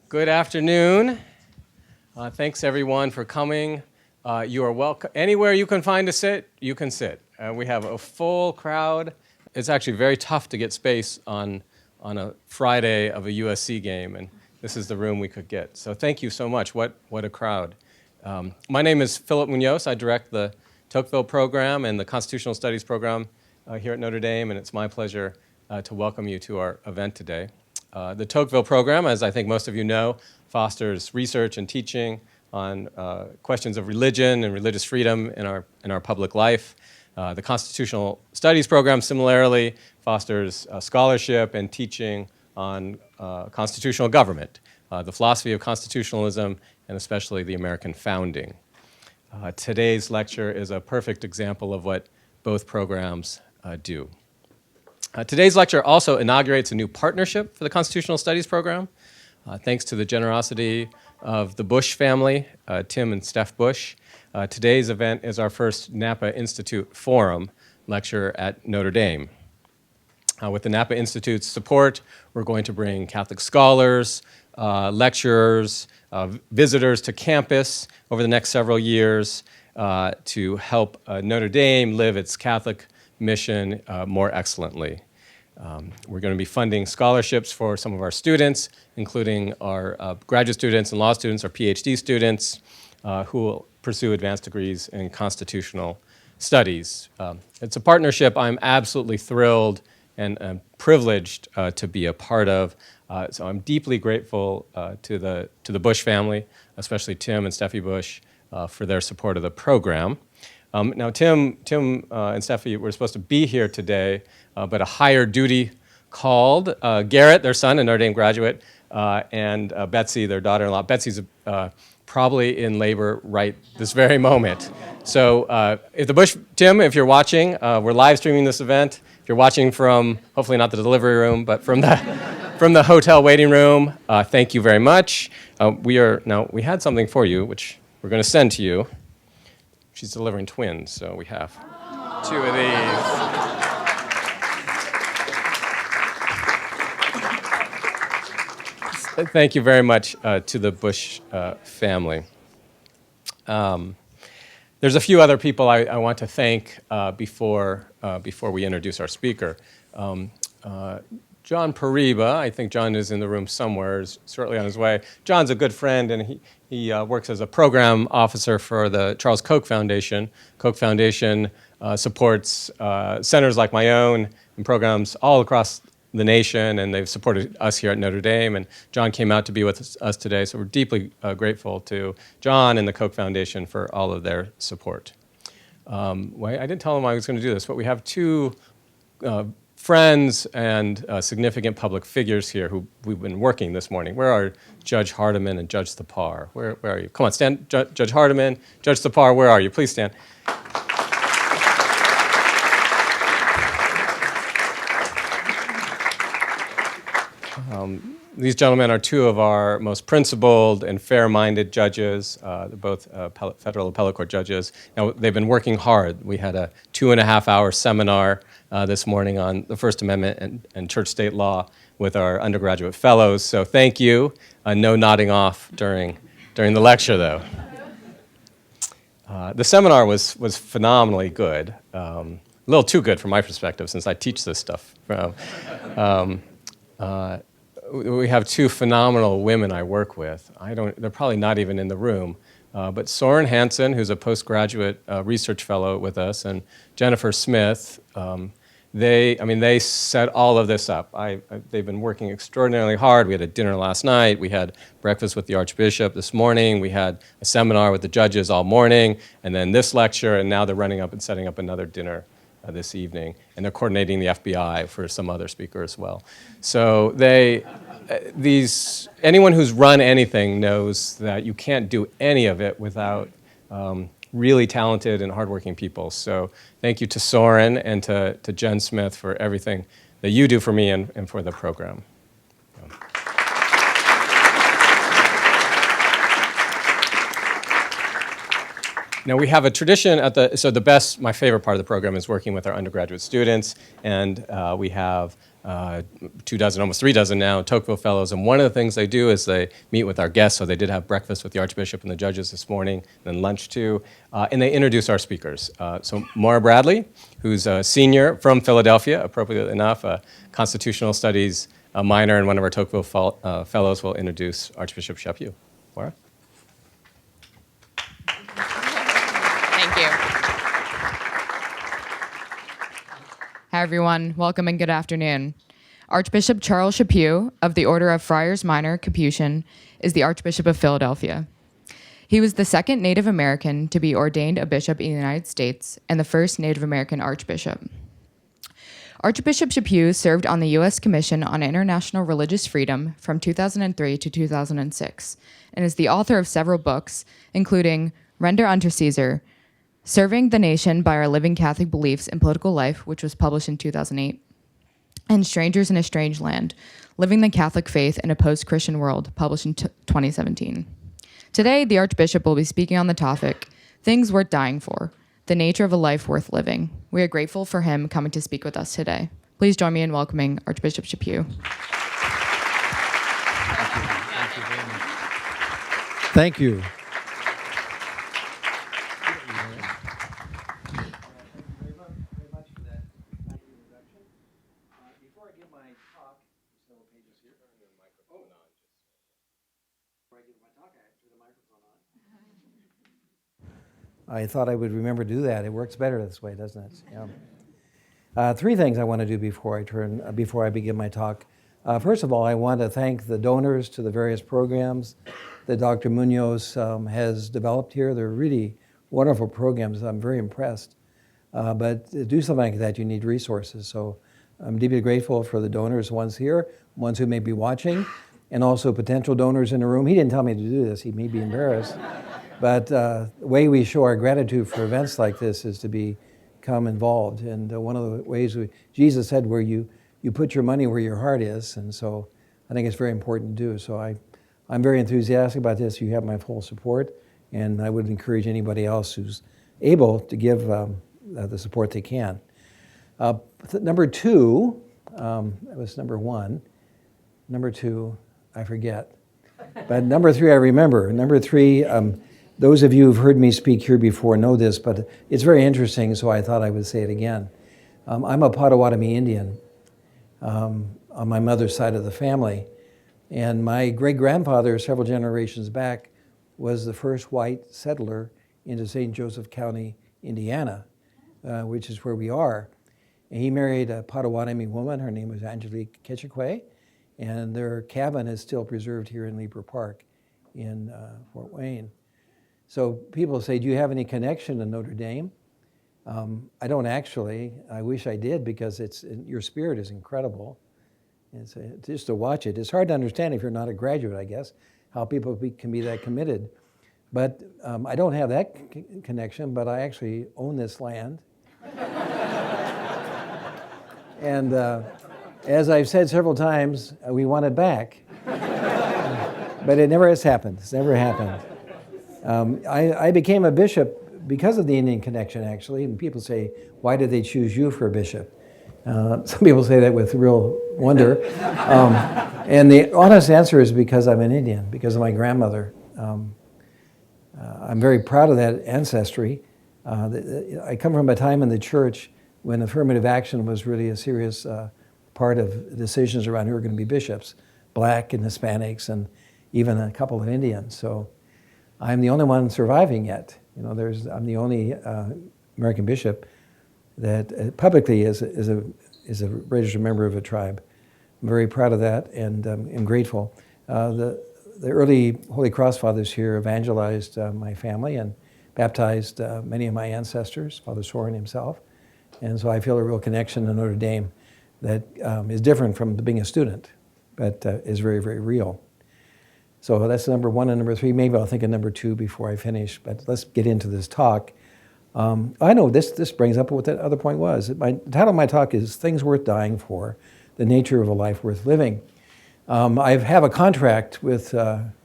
Good afternoon. Thanks everyone for coming. You are welcome. Anywhere you can find a sit, you can sit. We have a full crowd. It's actually very tough to get space on a Friday of a USC game, and this is the room we could get. So thank you so much. What a crowd. My name is Philip Munoz. I direct the Tocqueville program and the Constitutional Studies program here at Notre Dame, and it's my pleasure to welcome you to our event today. The Tocqueville program, as I think most of you know, fosters research and teaching on questions of religion and religious freedom in our public life. The Constitutional Studies program similarly fosters scholarship and teaching on constitutional government, the philosophy of constitutionalism, and especially the American founding. Today's lecture is a perfect example of what both programs do. Today's lecture also inaugurates a new partnership for the Constitutional Studies program. Thanks to the generosity of the Bush family, Tim and Steph Bush. Today's event is our first Napa Institute Forum lecture at Notre Dame. With the Napa Institute's support, we're going to bring Catholic scholars, lecturers, visitors to campus over the next several years to help Notre Dame live its Catholic mission more excellently. We're going to be funding scholarships for some of our students, including our graduate students and law students, our PhD students, who will pursue advanced degrees in constitutional studies. It's a partnership I'm absolutely thrilled and privileged to be a part of. So I'm deeply grateful to the Bush family, especially Tim and Steffi Bush, for their support of the program. Now, Tim and Steffi were supposed to be here today, but a higher duty called. Garrett, their son, a Notre Dame graduate, and Betsy, their daughter-in-law. Betsy's probably in labor right this very moment. So Tim, if you're watching, we're live streaming this event. If you're watching from, hopefully not the delivery room, but from the hotel waiting room, thank you very much. We had something for you, which we're going to send to you. She's delivering twins, so we have two of these. Thank you very much to the Bush family. There's a few other people I want to thank before we introduce our speaker. John Pariba, I think John is in the room somewhere, is certainly on his way. John's a good friend, and he works as a program officer for the Charles Koch Foundation. Koch Foundation supports centers like my own and programs all across the nation, and they've supported us here at Notre Dame, and John came out to be with us today, so we're deeply grateful to John and the Koch Foundation for all of their support. I didn't tell him I was going to do this, but we have two friends and significant public figures here who we've been working this morning. Where are Judge Hardiman and Judge Thapar? Where are you? Come on, stand. Judge Hardiman, Judge Thapar, where are you? Please stand. These gentlemen are two of our most principled and fair-minded judges. They're both federal appellate court judges. Now, they've been working hard. We had a 2.5-hour seminar this morning on the First Amendment and church-state law with our undergraduate fellows. So thank you. No nodding off during the lecture, though. The seminar was phenomenally good. A little too good from my perspective, since I teach this stuff. We have two phenomenal women I work with. They're probably not even in the room, but Soren Hansen, who's a postgraduate research fellow with us, and Jennifer Smith. They set all of this up. They've been working extraordinarily hard. We had a dinner last night. We had breakfast with the Archbishop this morning. We had a seminar with the judges all morning, and then this lecture, and now they're running up and setting up another dinner this evening, and they're coordinating the FBI for some other speaker as well. So anyone who's run anything knows that you can't do any of it without really talented and hardworking people. So thank you to Soren and to Jen Smith for everything that you do for me and for the program. Now we have a tradition my favorite part of the program is working with our undergraduate students, and we have 24, almost 36 now, Tocqueville Fellows, and one of the things they do is they meet with our guests, so they did have breakfast with the Archbishop and the judges this morning, then lunch too, and they introduce our speakers. So Maura Bradley, who's a senior from Philadelphia, appropriately enough, a constitutional studies minor and one of our Tocqueville Fellows will introduce Archbishop Chaput. Maura? Thank you. Hi, everyone. Welcome and good afternoon. Archbishop Charles Chaput of the Order of Friars Minor Capuchin is the Archbishop of Philadelphia. He was the second Native American to be ordained a bishop in the United States and the first Native American archbishop. Archbishop Chaput served on the U.S. Commission on International Religious Freedom from 2003 to 2006 and is the author of several books, including Render Unto Caesar, Serving the Nation by Our Living Catholic Beliefs in Political Life, which was published in 2008, and Strangers in a Strange Land, Living the Catholic Faith in a Post-Christian World, published in 2017. Today, the Archbishop will be speaking on the topic, Things Worth Dying For, the Nature of a Life Worth Living. We are grateful for him coming to speak with us today. Please join me in welcoming Archbishop Chaput. Thank you. I thought I would remember to do that. It works better this way, doesn't it? Yeah. Three things I want to do before I begin my talk. First of all, I want to thank the donors to the various programs that Dr. Munoz has developed here. They're really wonderful programs. I'm very impressed. But to do something like that, you need resources. So I'm deeply grateful for the donors, ones here, ones who may be watching, and also potential donors in the room. He didn't tell me to do this. He may be embarrassed. But the way we show our gratitude for events like this is to become involved. And one of the ways Jesus said where you put your money where your heart is. And so I think it's very important to do. So I'm very enthusiastic about this. You have my full support. And I would encourage anybody else who's able to give the support they can. Number two, that was number one. Number two, I forget. But number three, I remember. Number three, those of you who've heard me speak here before know this, but it's very interesting, so I thought I would say it again. I'm a Potawatomi Indian on my mother's side of the family, and my great-grandfather, several generations back, was the first white settler into St. Joseph County, Indiana, which is where we are. And he married a Potawatomi woman. Her name was Angelique Ketchikwe, and their cabin is still preserved here in Lieber Park in Fort Wayne. So people say, do you have any connection to Notre Dame? I don't actually. I wish I did, because your spirit is incredible. It's just to watch it. It's hard to understand if you're not a graduate, I guess, how people can be that committed. But I don't have that connection, but I actually own this land. And as I've said several times, we want it back. But it never has happened. It's never happened. I became a bishop because of the Indian connection, actually. And people say, why did they choose you for a bishop? Some people say that with real wonder. And the honest answer is because I'm an Indian, because of my grandmother. I'm very proud of that ancestry. I come from a time in the church when affirmative action was really a serious part of decisions around who were going to be bishops, Black and Hispanics, and even a couple of Indians. So I'm the only one surviving yet. I'm the only American bishop that publicly is a registered member of a tribe. I'm very proud of that, and am grateful. The early Holy Cross Fathers here evangelized my family and baptized many of my ancestors, Father Soren himself. And so I feel a real connection to Notre Dame that is different from being a student, but is very, very real. So that's number one and number three. Maybe I'll think of number two before I finish, but let's get into this talk. I know this brings up what that other point was. The title of my talk is Things Worth Dying For, the Nature of a Life Worth Living. I have a contract with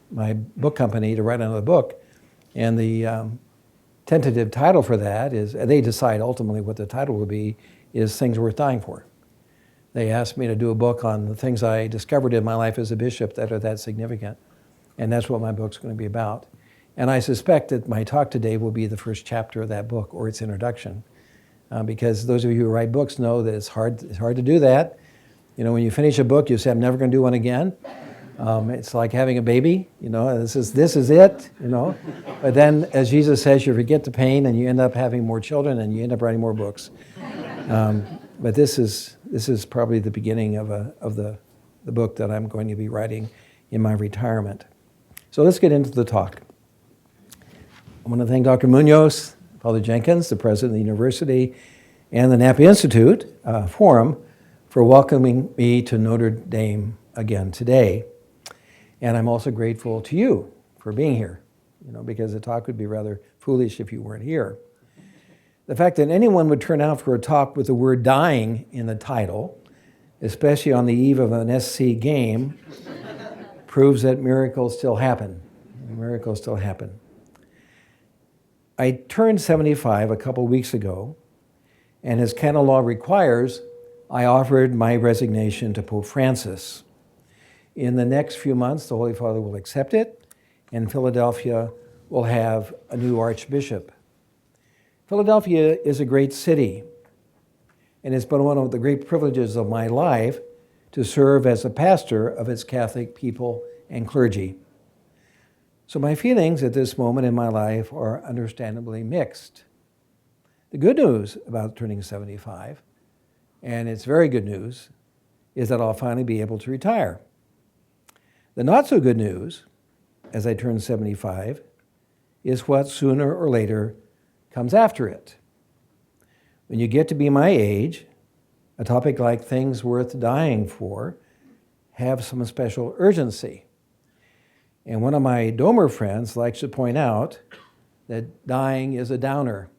my book company to write another book, and the tentative title for that is, they decide ultimately what the title will be, is Things Worth Dying For. They asked me to do a book on the things I discovered in my life as a bishop that are that significant. And that's what my book's going to be about. And I suspect that my talk today will be the first chapter of that book or its introduction. Because those of you who write books know that it's hard to do that. You know, when you finish a book, you say, I'm never going to do one again. It's like having a baby, you know, this is it, you know. But then, as Jesus says, you forget the pain and you end up having more children and you end up writing more books. But this is probably the beginning of the book that I'm going to be writing in my retirement. So let's get into the talk. I want to thank Dr. Munoz, Father Jenkins, the president of the university, and the Napa Institute Forum for welcoming me to Notre Dame again today. And I'm also grateful to you for being here, you know, because the talk would be rather foolish if you weren't here. The fact that anyone would turn out for a talk with the word dying in the title, especially on the eve of an SC game, proves that miracles still happen. Miracles still happen. I turned 75 a couple weeks ago, and as canon law requires, I offered my resignation to Pope Francis. In the next few months, the Holy Father will accept it, and Philadelphia will have a new archbishop. Philadelphia is a great city, and it's been one of the great privileges of my life to serve as a pastor of its Catholic people and clergy. So my feelings at this moment in my life are understandably mixed. The good news about turning 75, and it's very good news, is that I'll finally be able to retire. The not so good news, as I turn 75, is what sooner or later comes after it. When you get to be my age, a topic like things worth dying for have some special urgency. And one of my Domer friends likes to point out that dying is a downer.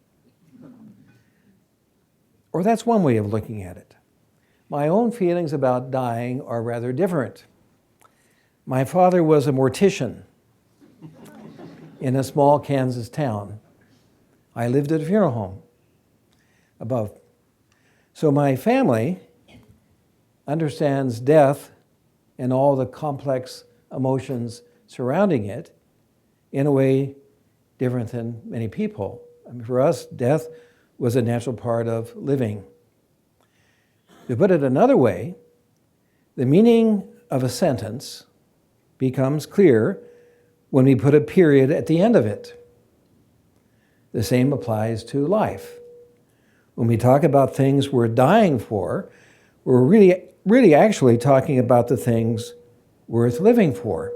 Or that's one way of looking at it. My own feelings about dying are rather different. My father was a mortician in a small Kansas town. I lived at a funeral home above. So my family understands death and all the complex emotions surrounding it in a way different than many people. I mean, for us, death was a natural part of living. To put it another way, the meaning of a sentence becomes clear when we put a period at the end of it. The same applies to life. When we talk about things we're dying for, we're really actually talking about the things worth living for,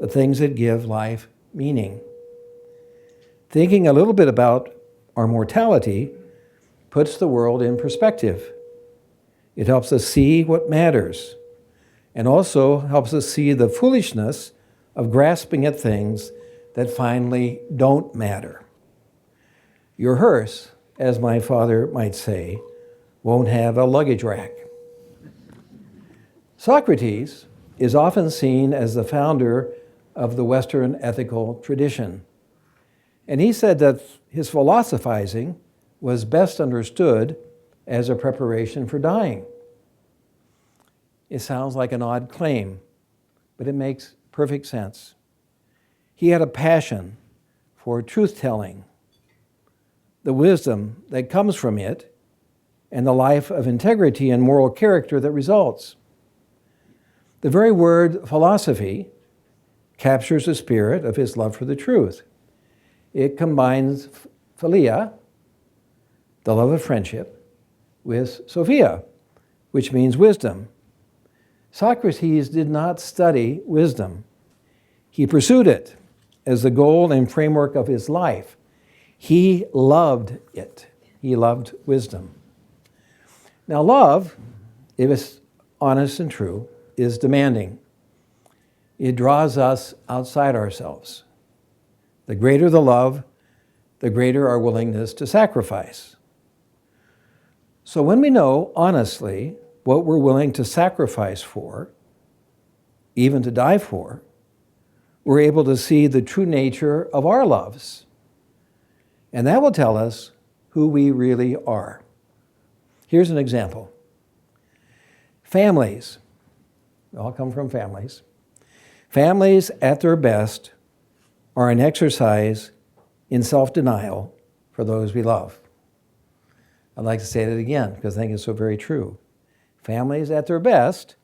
the things that give life meaning. Thinking a little bit about our mortality puts the world in perspective. It helps us see what matters, and also helps us see the foolishness of grasping at things that finally don't matter. Your hearse, as my father might say, won't have a luggage rack. Socrates is often seen as the founder of the Western ethical tradition. And he said that his philosophizing was best understood as a preparation for dying. It sounds like an odd claim, but it makes perfect sense. He had a passion for truth-telling, the wisdom that comes from it, and the life of integrity and moral character that results. The very word philosophy captures the spirit of his love for the truth. It combines philia, the love of friendship, with Sophia, which means wisdom. Socrates did not study wisdom. He pursued it as the goal and framework of his life. He loved it. He loved wisdom. Now, love, if it's honest and true, is demanding. It draws us outside ourselves. The greater the love, the greater our willingness to sacrifice. So when we know honestly what we're willing to sacrifice for, even to die for, we're able to see the true nature of our loves. And that will tell us who we really are. Here's an example. Families. We all come from families. Families at their best are an exercise in self-denial for those we love. I'd like to say that again because I think it's so very true. Families at their best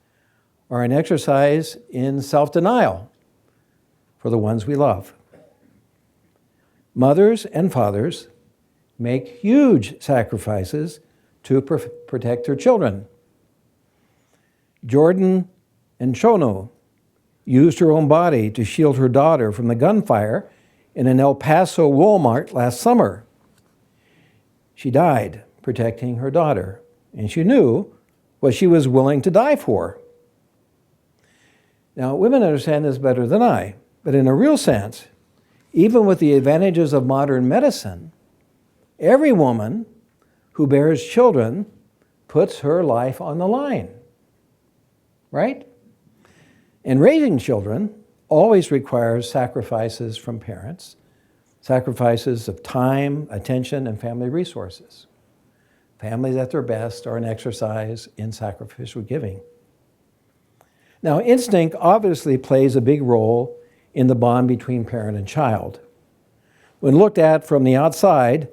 are an exercise in self-denial for the ones we love. Mothers and fathers make huge sacrifices to protect their children. Jordan and Shono used her own body to shield her daughter from the gunfire in an El Paso Walmart last summer. She died protecting her daughter, and she knew what she was willing to die for. Now, women understand this better than I, but in a real sense, even with the advantages of modern medicine, every woman who bears children puts her life on the line, right? And raising children always requires sacrifices from parents, sacrifices of time, attention, and family resources. Families at their best are an exercise in sacrificial giving. Now, instinct obviously plays a big role in the bond between parent and child. When looked at from the outside,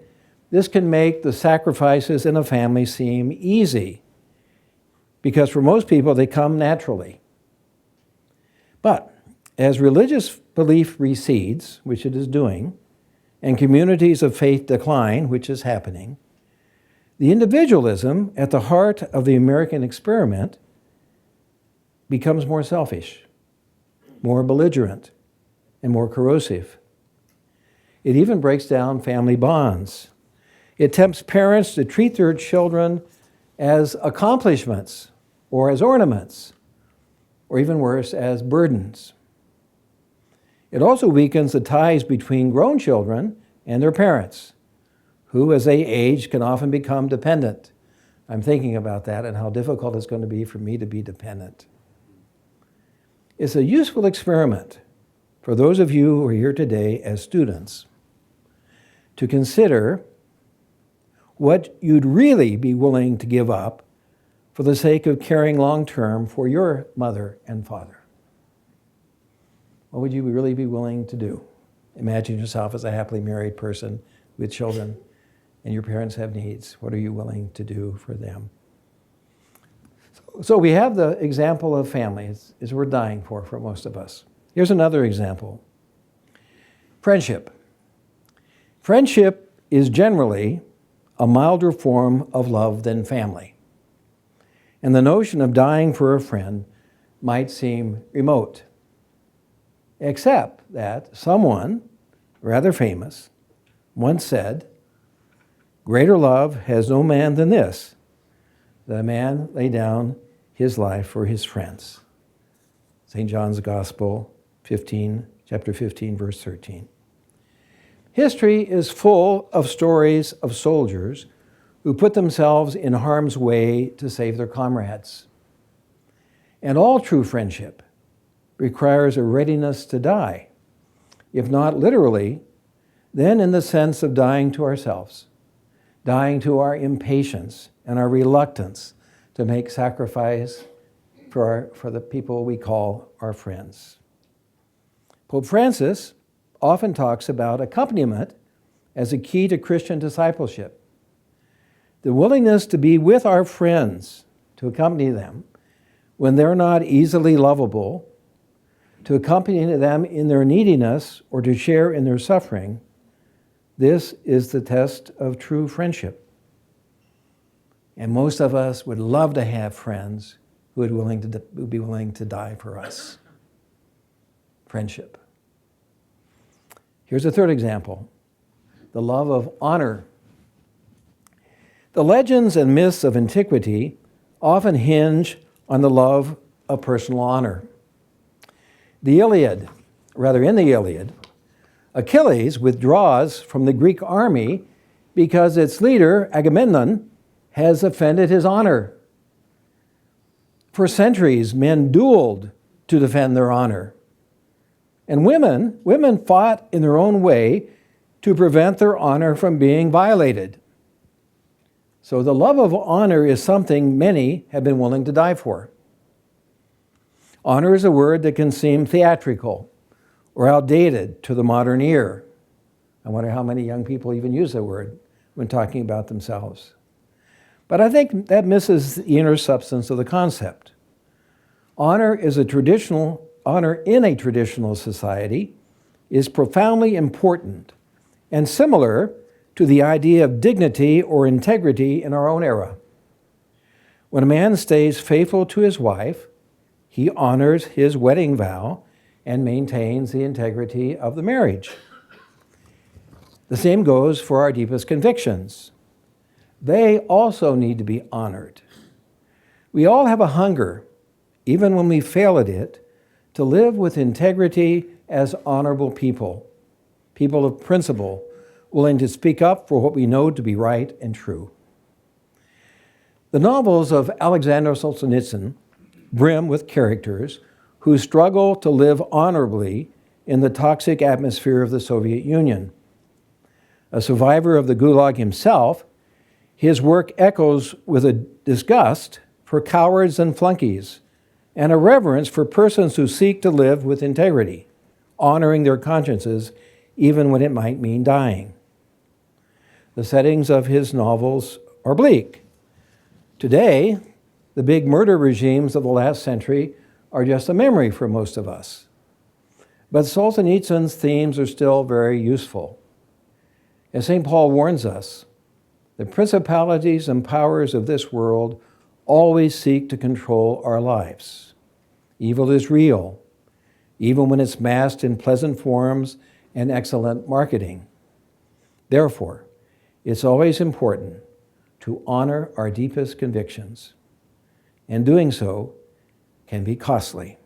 this can make the sacrifices in a family seem easy, because for most people they come naturally. But as religious belief recedes, which it is doing, and communities of faith decline, which is happening, the individualism at the heart of the American experiment becomes more selfish, more belligerent, and more corrosive. It even breaks down family bonds. It tempts parents to treat their children as accomplishments or as ornaments, or even worse, as burdens. It also weakens the ties between grown children and their parents, who, as they age, can often become dependent. I'm thinking about that and how difficult it's going to be for me to be dependent. It's a useful experiment for those of you who are here today as students to consider what you'd really be willing to give up for the sake of caring long-term for your mother and father. What would you really be willing to do? Imagine yourself as a happily married person with children, and your parents have needs. What are you willing to do for them? So we have the example of families, is we're dying for most of us. Here's another example. Friendship. Friendship is generally a milder form of love than family. And the notion of dying for a friend might seem remote, except that someone, rather famous, once said, "Greater love has no man than this, that a man lay down his life for his friends." St. John's Gospel, chapter 15, verse 13. History is full of stories of soldiers who put themselves in harm's way to save their comrades. And all true friendship requires a readiness to die, if not literally, then in the sense of dying to ourselves, dying to our impatience and our reluctance to make sacrifice for the people we call our friends. Pope Francis often talks about accompaniment as a key to Christian discipleship. The willingness to be with our friends, to accompany them when they're not easily lovable, to accompany them in their neediness or to share in their suffering, this is the test of true friendship. And most of us would love to have friends who would be willing to die for us. Friendship. Here's a third example, the love of honor. The legends and myths of antiquity often hinge on the love of personal honor. In the Iliad, Achilles withdraws from the Greek army because its leader, Agamemnon, has offended his honor. For centuries, men dueled to defend their honor. And women fought in their own way to prevent their honor from being violated. So the love of honor is something many have been willing to die for. Honor is a word that can seem theatrical or outdated to the modern ear. I wonder how many young people even use that word when talking about themselves. But I think that misses the inner substance of the concept. Honor in a traditional society is profoundly important and similar to the idea of dignity or integrity in our own era. When a man stays faithful to his wife, he honors his wedding vow and maintains the integrity of the marriage. The same goes for our deepest convictions. They also need to be honored. We all have a hunger, even when we fail at it, to live with integrity as honorable people of principle, willing to speak up for what we know to be right and true. The novels of Alexander Solzhenitsyn brim with characters who struggle to live honorably in the toxic atmosphere of the Soviet Union. A survivor of the Gulag himself, his work echoes with a disgust for cowards and flunkies, and a reverence for persons who seek to live with integrity, honoring their consciences even when it might mean dying. The settings of his novels are bleak. Today, the big murder regimes of the last century are just a memory for most of us. But Solzhenitsyn's themes are still very useful. As St. Paul warns us, the principalities and powers of this world always seek to control our lives. Evil is real, even when it's masked in pleasant forms and excellent marketing. Therefore, it's always important to honor our deepest convictions, and doing so can be costly.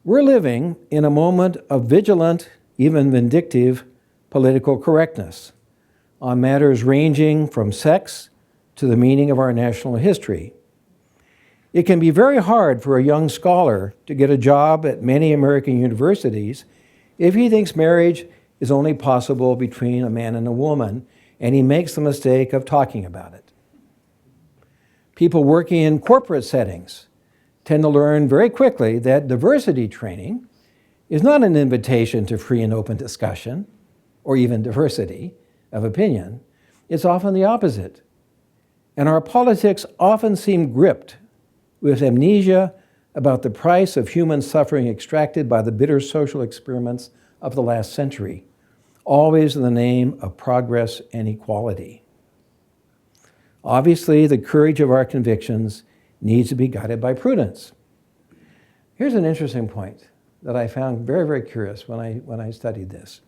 We're living in a moment of vigilant, even vindictive, political correctness on matters ranging from sex to the meaning of our national history. It can be very hard for a young scholar to get a job at many American universities if he thinks marriage is only possible between a man and a woman, and he makes the mistake of talking about it. People working in corporate settings tend to learn very quickly that diversity training is not an invitation to free and open discussion, or even diversity of opinion. It's often the opposite. And our politics often seem gripped with amnesia about the price of human suffering extracted by the bitter social experiments of the last century, always in the name of progress and equality. Obviously, the courage of our convictions needs to be guided by prudence. Here's an interesting point that I found very, very curious when I studied this.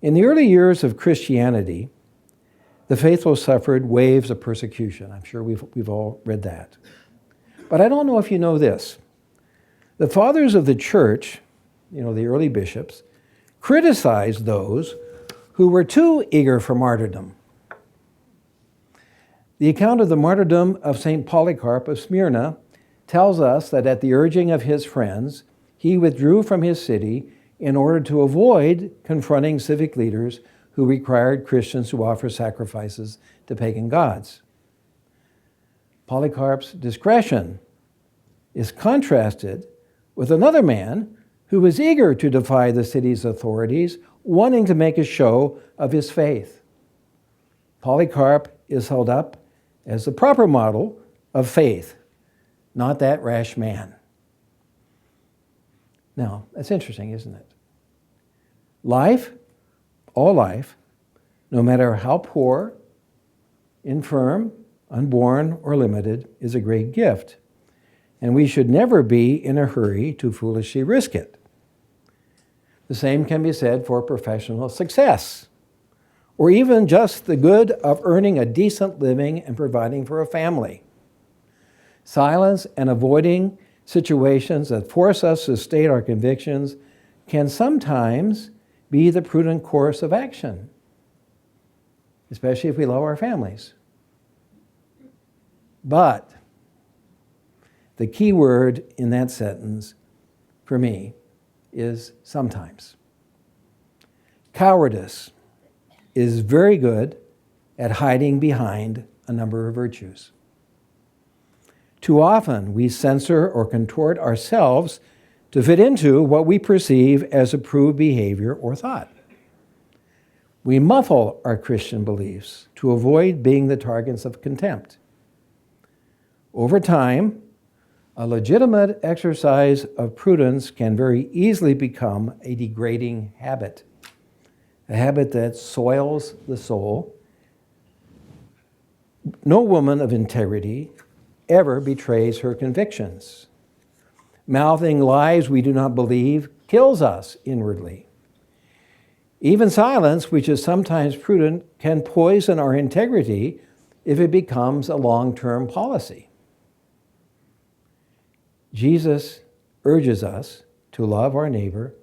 In the early years of Christianity, the faithful suffered waves of persecution. I'm sure we've all read that. But I don't know if you know this. The fathers of the church, the early bishops, criticized those who were too eager for martyrdom. The account of the martyrdom of St. Polycarp of Smyrna tells us that at the urging of his friends, he withdrew from his city in order to avoid confronting civic leaders who required Christians to offer sacrifices to pagan gods. Polycarp's discretion is contrasted with another man who was eager to defy the city's authorities, wanting to make a show of his faith. Polycarp is held up as the proper model of faith, not that rash man. Now, that's interesting, isn't it? Life, all life, no matter how poor, infirm, unborn, or limited, is a great gift, and we should never be in a hurry to foolishly risk it. The same can be said for professional success, or even just the good of earning a decent living and providing for a family. Silence and avoiding situations that force us to state our convictions can sometimes be the prudent course of action, especially if we love our families. But the key word in that sentence, for me, is sometimes. Cowardice is very good at hiding behind a number of virtues. Too often, we censor or contort ourselves to fit into what we perceive as approved behavior or thought. We muffle our Christian beliefs to avoid being the targets of contempt. Over time, a legitimate exercise of prudence can very easily become a degrading habit, a habit that soils the soul. No woman of integrity ever betrays her convictions. Mouthing lies we do not believe kills us inwardly. Even silence, which is sometimes prudent, can poison our integrity if it becomes a long-term policy. Jesus urges us to love our neighbor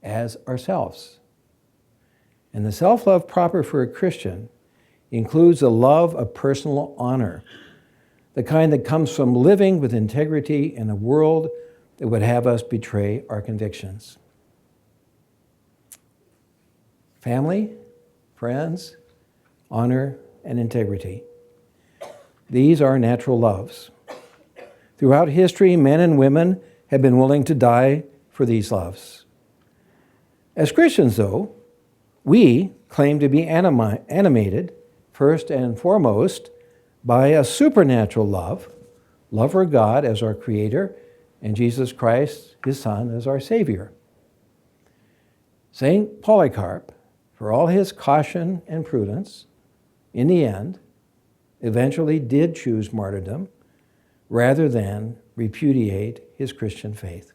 as ourselves. And the self-love proper for a Christian includes a love of personal honor, the kind that comes from living with integrity in a world that would have us betray our convictions. Family, friends, honor, and integrity. These are natural loves. Throughout history, men and women have been willing to die for these loves. As Christians, though, we claim to be animated, first and foremost, by a supernatural love, love for God as our Creator, and Jesus Christ, His Son, as our Savior. St. Polycarp, for all his caution and prudence, in the end, eventually did choose martyrdom rather than repudiate his Christian faith.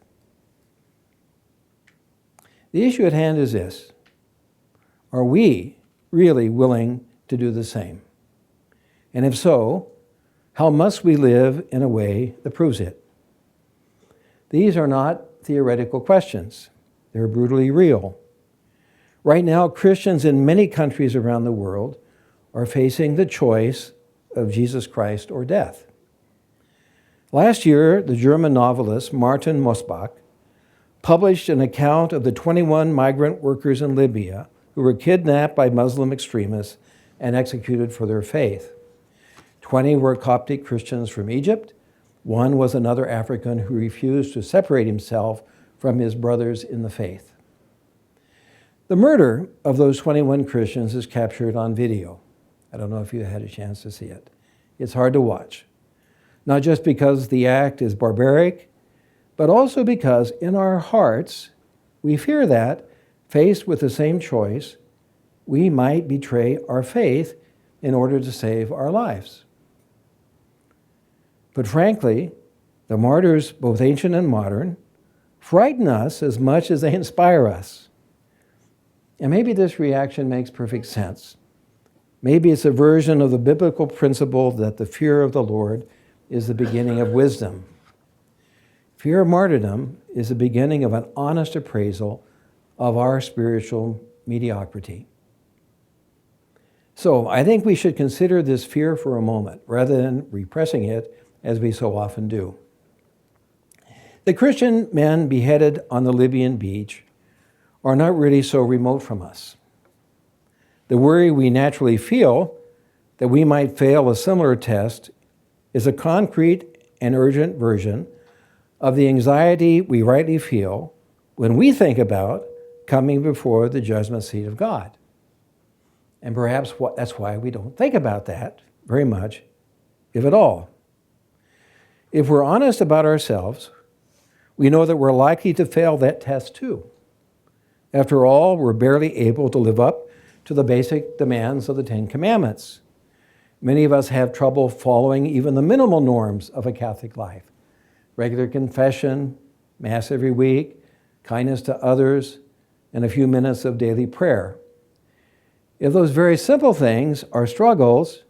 The issue at hand is this: are we really willing to do the same? And if so, how must we live in a way that proves it? These are not theoretical questions. They're brutally real. Right now, Christians in many countries around the world are facing the choice of Jesus Christ or death. Last year, the German novelist Martin Mosbach published an account of the 21 migrant workers in Libya who were kidnapped by Muslim extremists and executed for their faith. 20 were Coptic Christians from Egypt. One was another African who refused to separate himself from his brothers in the faith. The murder of those 21 Christians is captured on video. I don't know if you had a chance to see it. It's hard to watch, not just because the act is barbaric, but also because in our hearts we fear that, faced with the same choice, we might betray our faith in order to save our lives. But frankly, the martyrs, both ancient and modern, frighten us as much as they inspire us. And maybe this reaction makes perfect sense. Maybe it's a version of the biblical principle that the fear of the Lord is the beginning of wisdom. Fear of martyrdom is the beginning of an honest appraisal of our spiritual mediocrity. So I think we should consider this fear for a moment, rather than repressing it as we so often do. The Christian men beheaded on the Libyan beach are not really so remote from us. The worry we naturally feel that we might fail a similar test is a concrete and urgent version of the anxiety we rightly feel when we think about coming before the judgment seat of God. And perhaps that's why we don't think about that very much, if at all. If we're honest about ourselves, we know that we're likely to fail that test too. After all, we're barely able to live up to the basic demands of the Ten Commandments. Many of us have trouble following even the minimal norms of a Catholic life. Regular confession, Mass every week, kindness to others, and a few minutes of daily prayer. If those very simple things are struggles,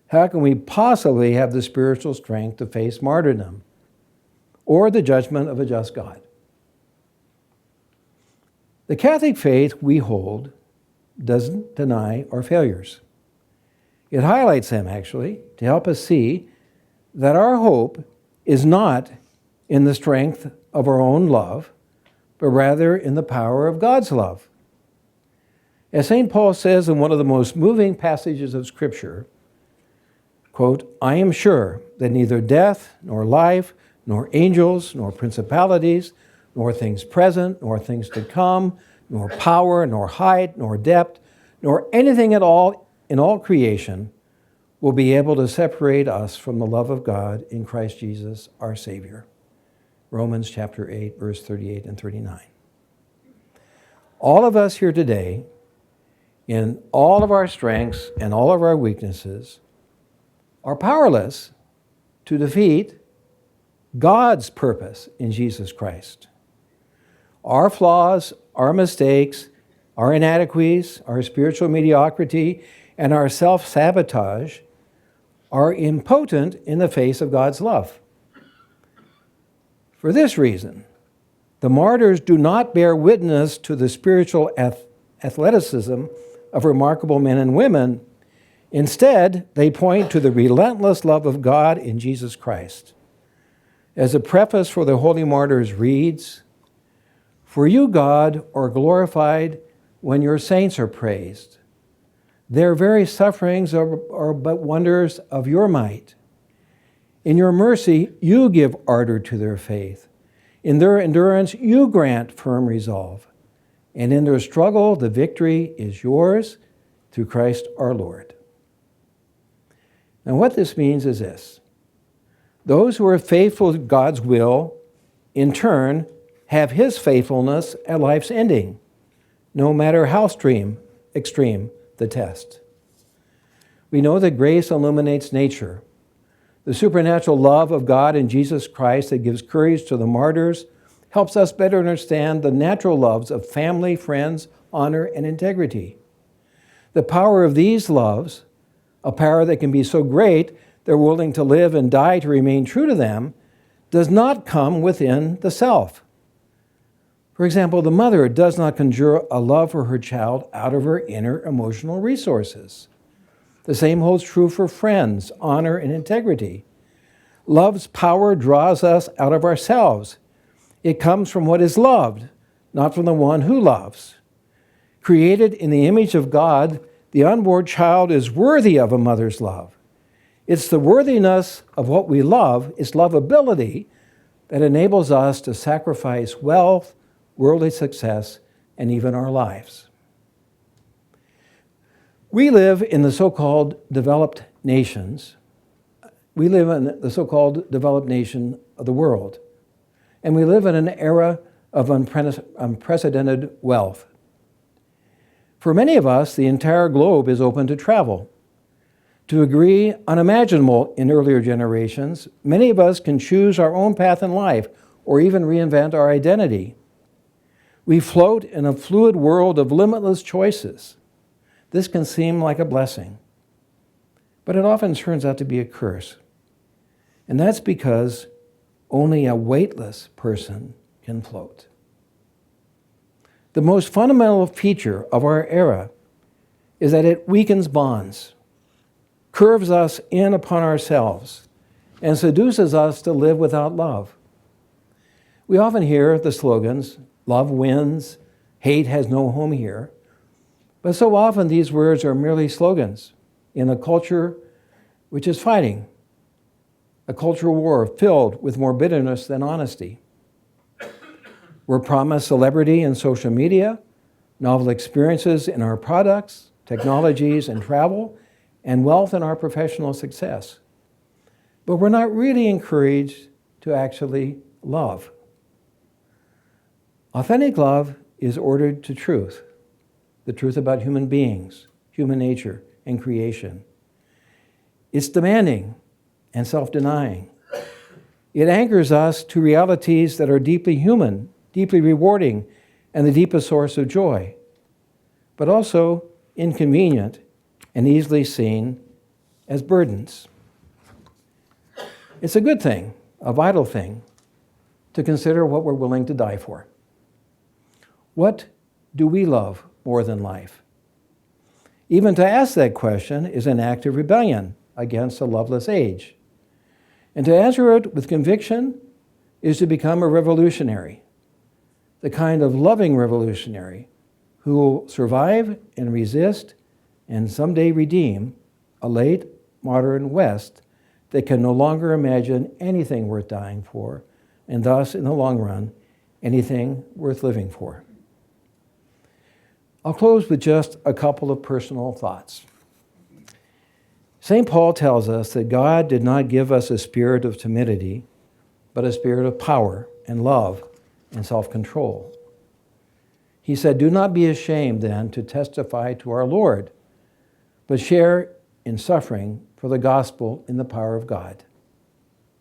how can we possibly have the spiritual strength to face martyrdom or the judgment of a just God? The Catholic faith we hold doesn't deny our failures. It highlights them, actually, to help us see that our hope is not in the strength of our own love, but rather in the power of God's love. As St. Paul says in one of the most moving passages of Scripture, quote, "I am sure that neither death, nor life, nor angels, nor principalities, nor things present, nor things to come, nor power, nor height, nor depth, nor anything at all in all creation will be able to separate us from the love of God in Christ Jesus, our Savior." Romans chapter 8, verse 38 and 39. All of us here today, in all of our strengths and all of our weaknesses, are powerless to defeat God's purpose in Jesus Christ. Our flaws, our mistakes, our inadequacies, our spiritual mediocrity, and our self-sabotage are impotent in the face of God's love. For this reason, the martyrs do not bear witness to the spiritual athleticism of remarkable men and women. Instead, they point to the relentless love of God in Jesus Christ. As a preface for the Holy Martyrs reads, "For you, God, are glorified when your saints are praised. Their very sufferings are but wonders of your might. In your mercy, you give ardor to their faith. In their endurance, you grant firm resolve. And in their struggle, the victory is yours through Christ our Lord." And what this means is this: those who are faithful to God's will, in turn, have His faithfulness at life's ending, no matter how extreme the test. We know that grace illuminates nature. The supernatural love of God in Jesus Christ that gives courage to the martyrs helps us better understand the natural loves of family, friends, honor, and integrity. The power of these loves, a power that can be so great they're willing to live and die to remain true to them, does not come within the self. For example, the mother does not conjure a love for her child out of her inner emotional resources. The same holds true for friends, honor, and integrity. Love's power draws us out of ourselves. It comes from what is loved, not from the one who loves. Created in the image of God, the unborn child is worthy of a mother's love. It's the worthiness of what we love, its lovability, that enables us to sacrifice wealth, worldly success, and even our lives. We live in the so-called developed nations. We live in the so-called developed nation of the world. And we live in an era of unprecedented wealth. For many of us, the entire globe is open to travel. To a degree unimaginable in earlier generations, many of us can choose our own path in life or even reinvent our identity. We float in a fluid world of limitless choices. This can seem like a blessing, but it often turns out to be a curse. And that's because only a weightless person can float. The most fundamental feature of our era is that it weakens bonds, curves us in upon ourselves, and seduces us to live without love. We often hear the slogans, "Love wins," "Hate has no home here." But so often these words are merely slogans in a culture which is fighting, a cultural war filled with more bitterness than honesty. We're promised celebrity in social media, novel experiences in our products, technologies and travel, and wealth in our professional success. But we're not really encouraged to actually love. Authentic love is ordered to truth, the truth about human beings, human nature, and creation. It's demanding and self-denying. It anchors us to realities that are deeply human, deeply rewarding, and the deepest source of joy, but also inconvenient and easily seen as burdens. It's a good thing, a vital thing, to consider what we're willing to die for. What do we love more than life? Even to ask that question is an act of rebellion against a loveless age. And to answer it with conviction is to become a revolutionary, the kind of loving revolutionary who will survive and resist and someday redeem a late modern West that can no longer imagine anything worth dying for, and thus, in the long run, anything worth living for. I'll close with just a couple of personal thoughts. St. Paul tells us that God did not give us a spirit of timidity, but a spirit of power and love and self-control. He said, "Do not be ashamed then to testify to our Lord, but share in suffering for the gospel in the power of God."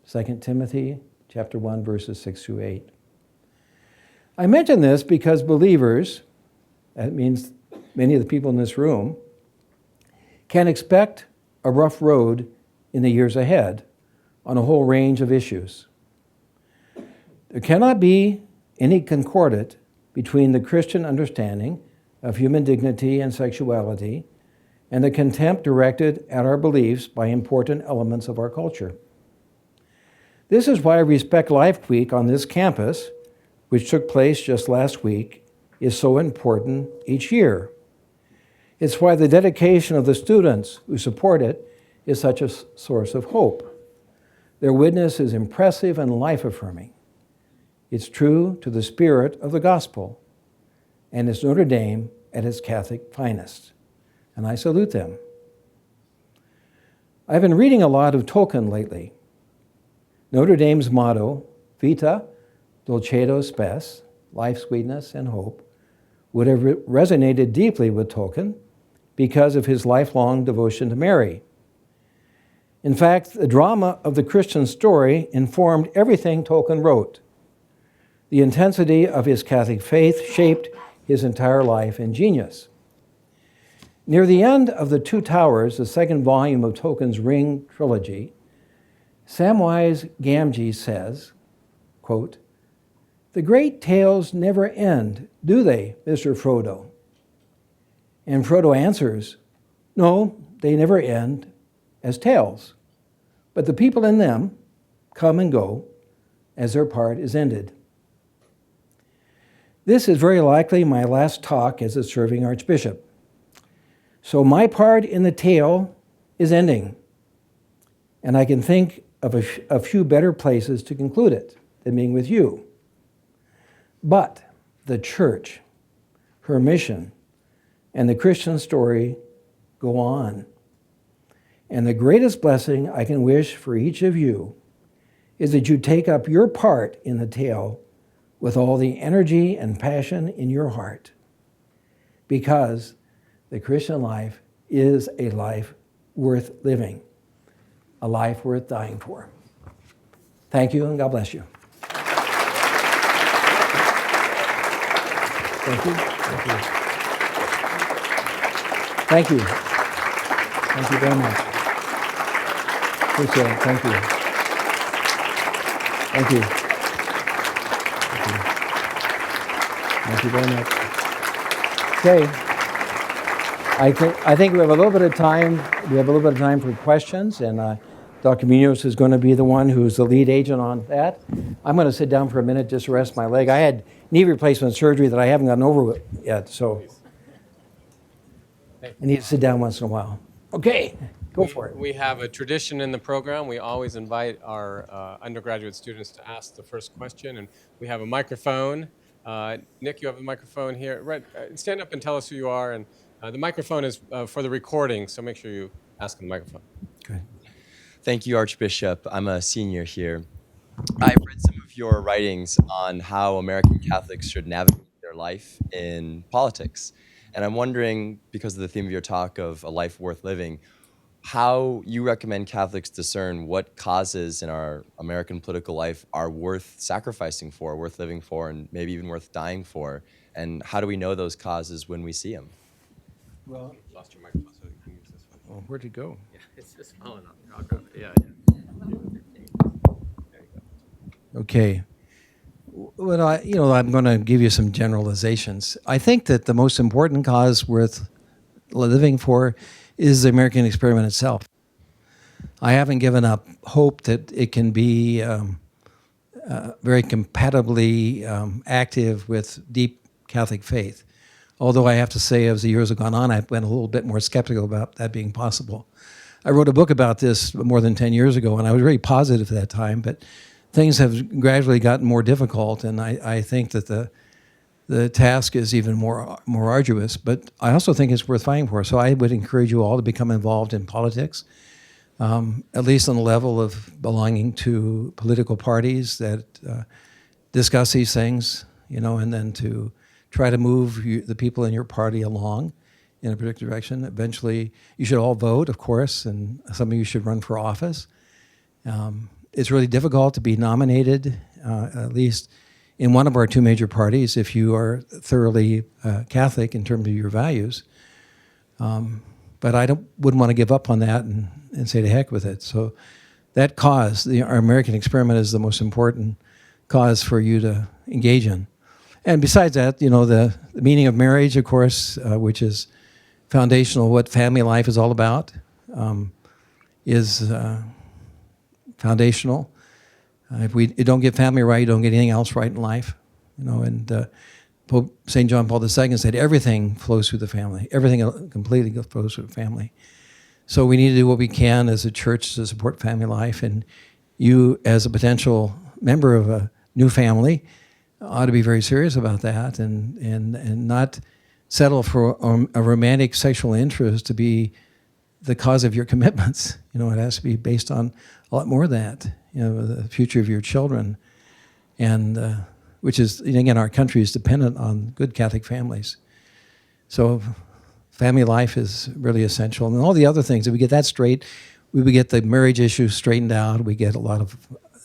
2 Timothy chapter 1, verses 6 through 8. I mention this because believers, that means many of the people in this room, can expect a rough road in the years ahead on a whole range of issues. There cannot be any concordance between the Christian understanding of human dignity and sexuality and the contempt directed at our beliefs by important elements of our culture. This is why Respect Life Week on this campus, which took place just last week, is so important each year. It's why the dedication of the students who support it is such a source of hope. Their witness is impressive and life-affirming. It's true to the spirit of the gospel, and it's Notre Dame at its Catholic finest. And I salute them. I've been reading a lot of Tolkien lately. Notre Dame's motto, Vita Dulcedo Spes, life, sweetness, and hope, would have resonated deeply with Tolkien because of his lifelong devotion to Mary. In fact, the drama of the Christian story informed everything Tolkien wrote. The intensity of his Catholic faith shaped his entire life and genius. Near the end of The Two Towers, the second volume of Tolkien's Ring trilogy, Samwise Gamgee says, quote, "The great tales never end, do they, Mr. Frodo?" And Frodo answers, "No, they never end as tales, but the people in them come and go as their part is ended." This is very likely my last talk as a serving Archbishop. So my part in the tale is ending, and I can think of a few better places to conclude it than being with you. But the church, her mission, and the Christian story go on. And the greatest blessing I can wish for each of you is that you take up your part in the tale with all the energy and passion in your heart, because the Christian life is a life worth living, a life worth dying for. Thank you, and God bless you. Thank you. Thank you. Thank you. Thank you very much. Appreciate it. Thank you. Thank you. Thank you very much. Okay. I think we have a little bit of time. We have a little bit of time for questions, and Dr. Munoz is going to be the one who's the lead agent on that. I'm going to sit down for a minute just to rest my leg. I had knee replacement surgery that I haven't gotten over with yet, so I need to sit down once in a while. Okay, go for it. We have a tradition in the program. We always invite our undergraduate students to ask the first question, and we have a microphone. Nick, you have a microphone here. Right, stand up and tell us who you are, and the microphone is for the recording, so make sure you ask in the microphone. Okay. Thank you, Archbishop. I'm a senior here. I've read some of your writings on how American Catholics should navigate their life in politics. And I'm wondering, because of the theme of your talk of a life worth living, how you recommend Catholics discern what causes in our American political life are worth sacrificing for, worth living for, and maybe even worth dying for. And how do we know those causes when we see them? Well, lost your microphone, so you can use this one. Oh, where'd it go? Yeah, it's just falling off. I'll grab it. Yeah. There you go. Okay. Well, I'm going to give you some generalizations. I think that the most important cause worth living for is the American experiment itself. I haven't given up hope that it can be very compatibly active with deep Catholic faith. Although I have to say, as the years have gone on, I've been a little bit more skeptical about that being possible. I wrote a book about this more than 10 years ago, and I was very positive at that time, but things have gradually gotten more difficult, and I think that the task is even more arduous, but I also think it's worth fighting for. So I would encourage you all to become involved in politics, at least on the level of belonging to political parties that discuss these things, and then to try to move the people in your party along in a particular direction. Eventually, you should all vote, of course, and some of you should run for office. It's really difficult to be nominated, at least in one of our two major parties, if you are thoroughly Catholic in terms of your values. But I wouldn't want to give up on that and say to heck with it. So that cause, our American experiment, is the most important cause for you to engage in. And besides that, the meaning of marriage, of course, which is foundational, what family life is all about, is foundational. If you don't get family right, you don't get anything else right in life. And Pope St. John Paul II said everything flows through the family. Everything completely flows through the family. So we need to do what we can as a church to support family life. And you, as a potential member of a new family, ought to be very serious about that and not settle for a romantic sexual interest to be the cause of your commitments. It has to be based on a lot more than that. The future of your children, and which is, again, our country is dependent on good Catholic families. So family life is really essential. And all the other things, if we get that straight, we would get the marriage issue straightened out. We get a lot of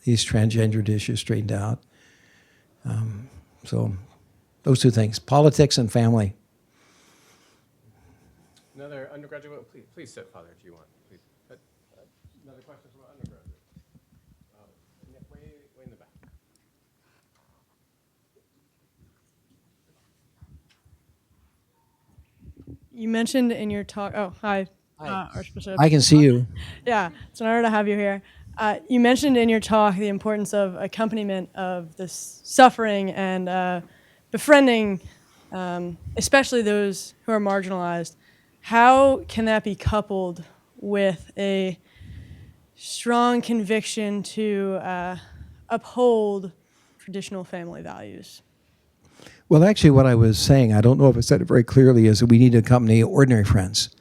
these transgendered issues straightened out. So those two things, politics and family. Another undergraduate, please sit, Father, if you want. Please. Another question from an undergraduate. Way in the back. You mentioned in your talk, hi. Archbishop. I can see you. Yeah, it's an honor to have you here. You mentioned in your talk the importance of accompaniment of this suffering and befriending, especially those who are marginalized. How can that be coupled with a strong conviction to uphold traditional family values? Well, actually, what I was saying, I don't know if I said it very clearly, is that we need to accompany ordinary friends,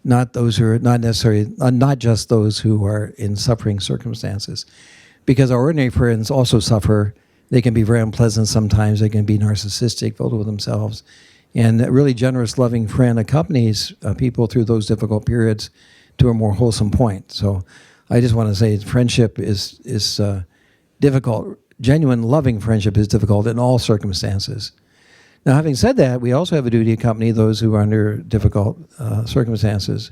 not those who are not just those who are in suffering circumstances, because our ordinary friends also suffer. They can be very unpleasant sometimes. They can be narcissistic, filled with themselves, and a really generous, loving friend accompanies people through those difficult periods to a more wholesome point. So, I just want to say, friendship is difficult. Genuine, loving friendship is difficult in all circumstances. Now, having said that, we also have a duty to accompany those who are under difficult circumstances.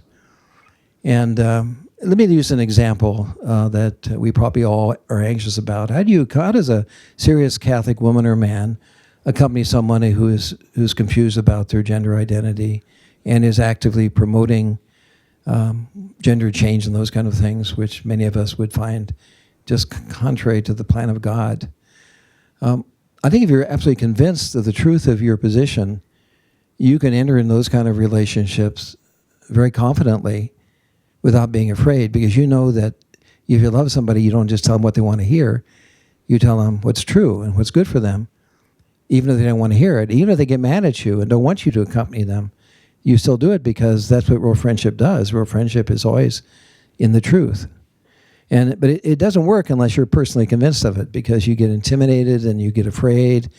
And let me use an example that we probably all are anxious about. How does a serious Catholic woman or man accompany someone who's confused about their gender identity and is actively promoting gender change and those kind of things, which many of us would find just contrary to the plan of God? I think if you're absolutely convinced of the truth of your position, you can enter in those kind of relationships very confidently without being afraid, because you know that if you love somebody, you don't just tell them what they want to hear. You tell them what's true and what's good for them, even if they don't want to hear it. Even if they get mad at you and don't want you to accompany them, you still do it because that's what real friendship does. Real friendship is always in the truth. But it doesn't work unless you're personally convinced of it, because you get intimidated and you get afraid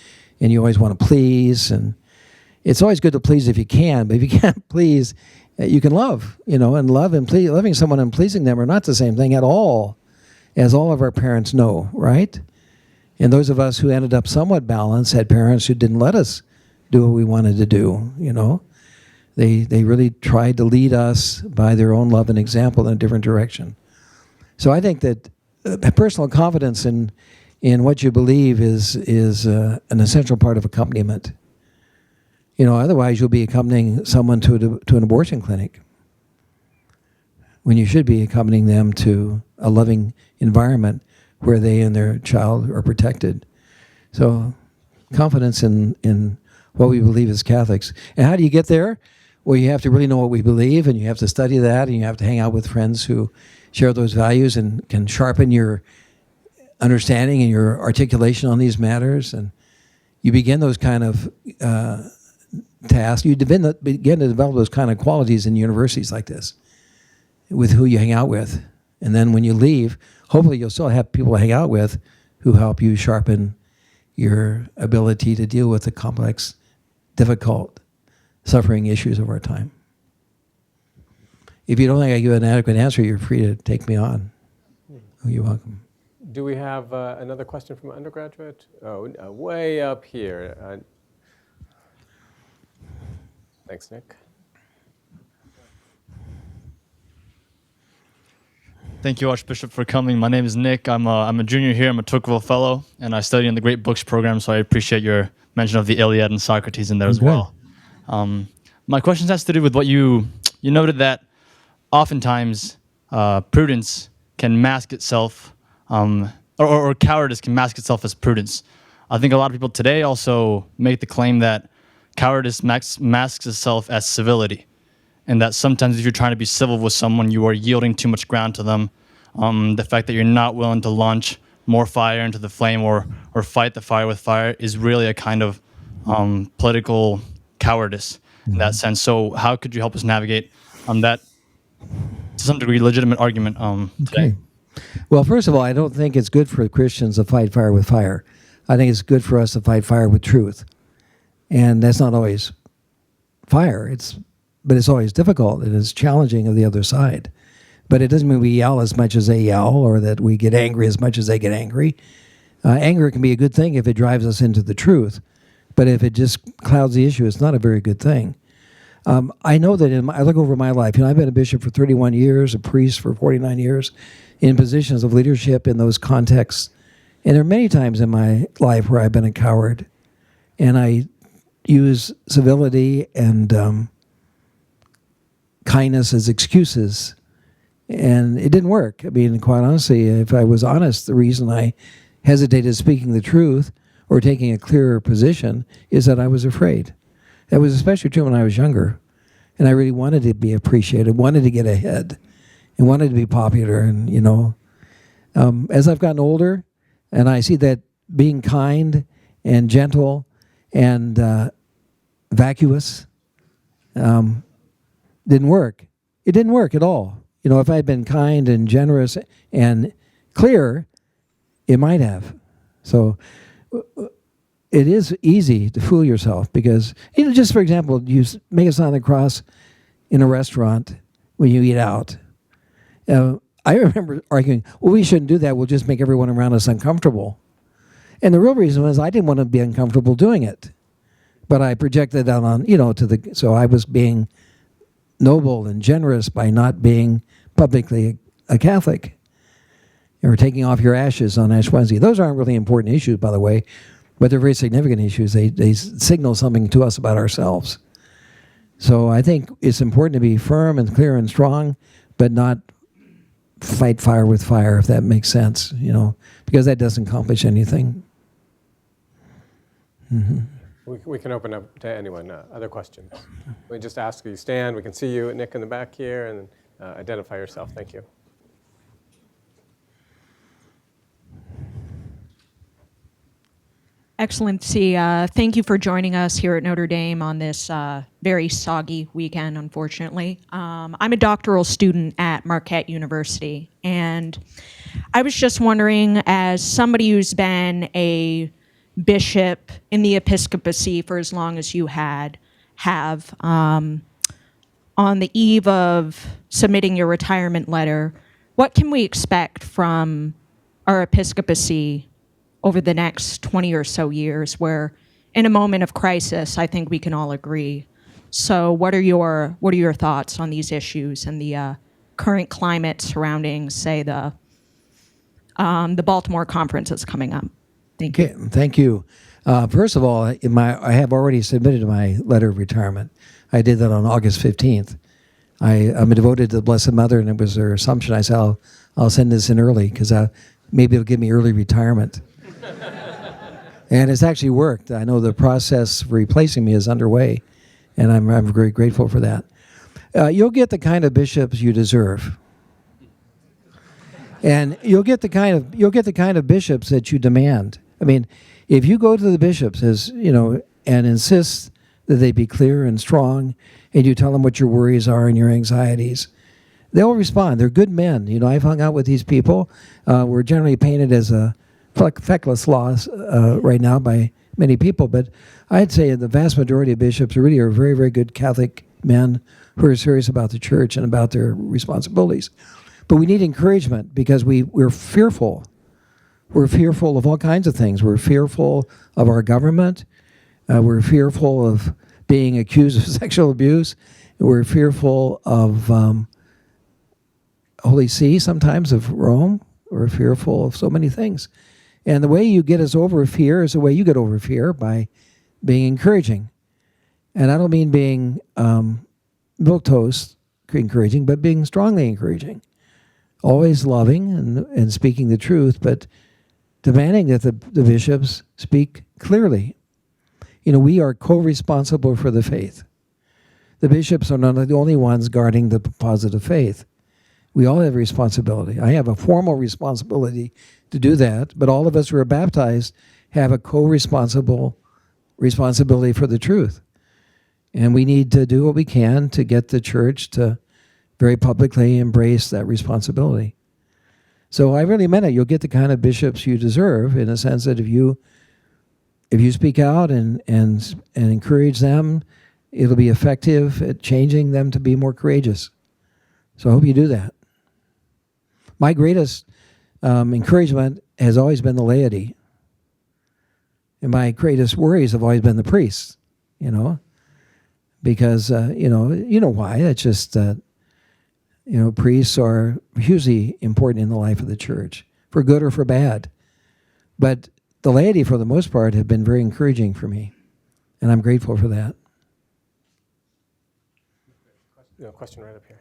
and you always want to please. And it's always good to please if you can, but if you can't please, you can love, and loving someone and pleasing them are not the same thing at all, as all of our parents know, right? And those of us who ended up somewhat balanced had parents who didn't let us do what we wanted to do, They really tried to lead us by their own love and example in a different direction. So I think that personal confidence in what you believe is an essential part of accompaniment. Otherwise you'll be accompanying someone to an abortion clinic when you should be accompanying them to a loving environment where they and their child are protected. So confidence in what we believe as Catholics. And how do you get there? Well, you have to really know what we believe, and you have to study that, and you have to hang out with friends who share those values and can sharpen your understanding and your articulation on these matters. And you begin those kind of tasks. You begin to develop those kind of qualities in universities like this with who you hang out with. And then when you leave, hopefully you'll still have people to hang out with who help you sharpen your ability to deal with the complex, difficult, suffering issues of our time. If you don't think I give an adequate answer, you're free to take me on. Oh, you're welcome. Do we have another question from an undergraduate? Oh, way up here. Thanks, Nick. Thank you, Archbishop, for coming. My name is Nick. I'm a junior here. I'm a Tocqueville Fellow, and I study in the Great Books program, so I appreciate your mention of the Iliad and Socrates in there as well. My question has to do with what you noted that oftentimes prudence can mask itself, or cowardice can mask itself as prudence. I think a lot of people today also make the claim that cowardice masks itself as civility, and that sometimes if you're trying to be civil with someone, you are yielding too much ground to them. The fact that you're not willing to launch more fire into the flame or fight the fire with fire is really a kind of political cowardice in that sense. So how could you help us navigate that, to some degree, legitimate argument today? Okay. Well, first of all, I don't think it's good for Christians to fight fire with fire. I think it's good for us to fight fire with truth. And that's not always fire, but it's always difficult and it's challenging of the other side. But it doesn't mean we yell as much as they yell or that we get angry as much as they get angry. Anger can be a good thing if it drives us into the truth. But if it just clouds the issue, it's not a very good thing. I know that I look over my life. I've been a bishop for 31 years, a priest for 49 years, in positions of leadership in those contexts. And there are many times in my life where I've been a coward. And I use civility and kindness as excuses. And it didn't work. I mean, quite honestly, if I was honest, the reason I hesitated speaking the truth or taking a clearer position is that I was afraid. That was especially true when I was younger. And I really wanted to be appreciated, wanted to get ahead, and wanted to be popular. And, as I've gotten older, and I see that being kind and gentle and vacuous didn't work. It didn't work at all. If I had been kind and generous and clear, it might have. So it is easy to fool yourself because, just for example, you make a sign of the cross in a restaurant when you eat out. I remember arguing, well, we shouldn't do that. We'll just make everyone around us uncomfortable. And the real reason was I didn't want to be uncomfortable doing it. But I projected that on, so I was being noble and generous by not being publicly a Catholic or taking off your ashes on Ash Wednesday. Those aren't really important issues, by the way, but they're very significant issues. They signal something to us about ourselves. So I think it's important to be firm and clear and strong, but not fight fire with fire, if that makes sense, because that doesn't accomplish anything. Mm-hmm. We can open up to anyone. Other questions? We just ask you stand. We can see you, Nick, in the back here, and identify yourself. Thank you. Excellency, thank you for joining us here at Notre Dame on this very soggy weekend, unfortunately. I'm a doctoral student at Marquette University, and I was just wondering, as somebody who's been a bishop in the Episcopacy for as long as you have, on the eve of submitting your retirement letter, what can we expect from our Episcopacy over the next 20 or so years, where in a moment of crisis, I think we can all agree. So what are your thoughts on these issues and the current climate surrounding, say, the Baltimore conference that's coming up? Thank you. Okay, thank you. First of all, I have already submitted my letter of retirement. I did that on August 15th. I'm devoted to the Blessed Mother, and it was their assumption. I said, I'll send this in early because maybe it'll give me early retirement. And it's actually worked. I know the process for replacing me is underway, and I'm very grateful for that. You'll get the kind of bishops you deserve. And you'll get the kind of bishops that you demand. I mean, if you go to the bishops and insist that they be clear and strong, and you tell them what your worries are and your anxieties, they'll respond. They're good men. I've hung out with these people. We're generally painted as a feckless loss right now by many people, but I'd say the vast majority of bishops really are very, very good Catholic men who are serious about the church and about their responsibilities. But we need encouragement because we're fearful. We're fearful of all kinds of things. We're fearful of our government. We're fearful of being accused of sexual abuse. We're fearful of Holy See, sometimes of Rome. We're fearful of so many things. And the way you get us over fear is the way you get over fear, by being encouraging. And I don't mean being milquetoast encouraging, but being strongly encouraging. Always loving and speaking the truth, but demanding that the bishops speak clearly. We are co-responsible for the faith. The bishops are not the only ones guarding the positive faith. We all have a responsibility. I have a formal responsibility to do that, but all of us who are baptized have a responsibility for the truth. And we need to do what we can to get the church to very publicly embrace that responsibility. So I really meant it. You'll get the kind of bishops you deserve, in a sense that if you speak out and encourage them, it'll be effective at changing them to be more courageous. So I hope you do that. My greatest encouragement has always been the laity. And my greatest worries have always been the priests, because, you know why. It's just that, priests are hugely important in the life of the church, for good or for bad. But the laity, for the most part, have been very encouraging for me, and I'm grateful for that. Question right up here.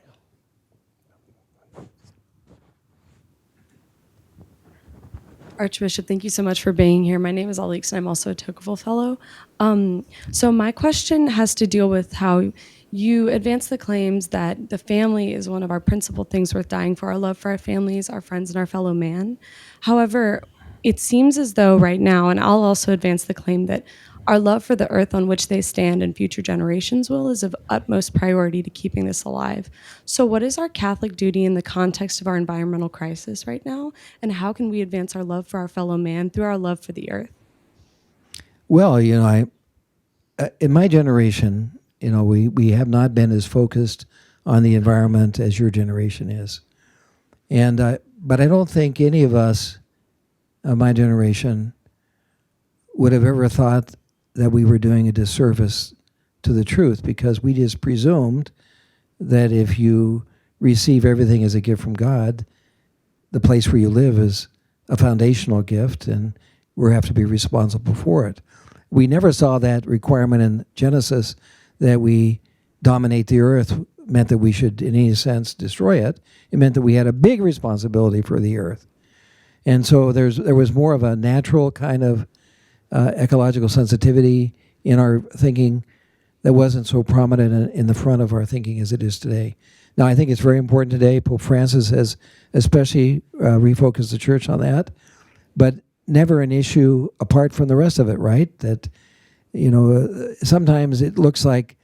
Archbishop, thank you so much for being here. My name is Alix, and I'm also a Tocqueville Fellow. So my question has to deal with how you advance the claims that the family is one of our principal things worth dying for, our love for our families, our friends, and our fellow man. However, it seems as though right now, and I'll also advance the claim that our love for the earth on which they stand and future generations is of utmost priority to keeping this alive. So what is our Catholic duty in the context of our environmental crisis right now? And how can we advance our love for our fellow man through our love for the earth? Well, in my generation, we have not been as focused on the environment as your generation is. But I don't think any of us of my generation would have ever thought that we were doing a disservice to the truth, because we just presumed that if you receive everything as a gift from God, the place where you live is a foundational gift, and we have to be responsible for it. We never saw that requirement in Genesis that we dominate the earth meant that we should, in any sense, destroy it. It meant that we had a big responsibility for the earth. And so there was more of a natural kind of ecological sensitivity in our thinking that wasn't so prominent in the front of our thinking as it is today. Now, I think it's very important today. Pope Francis has especially refocused the church on that, but never an issue apart from the rest of it, right? That, sometimes it looks like,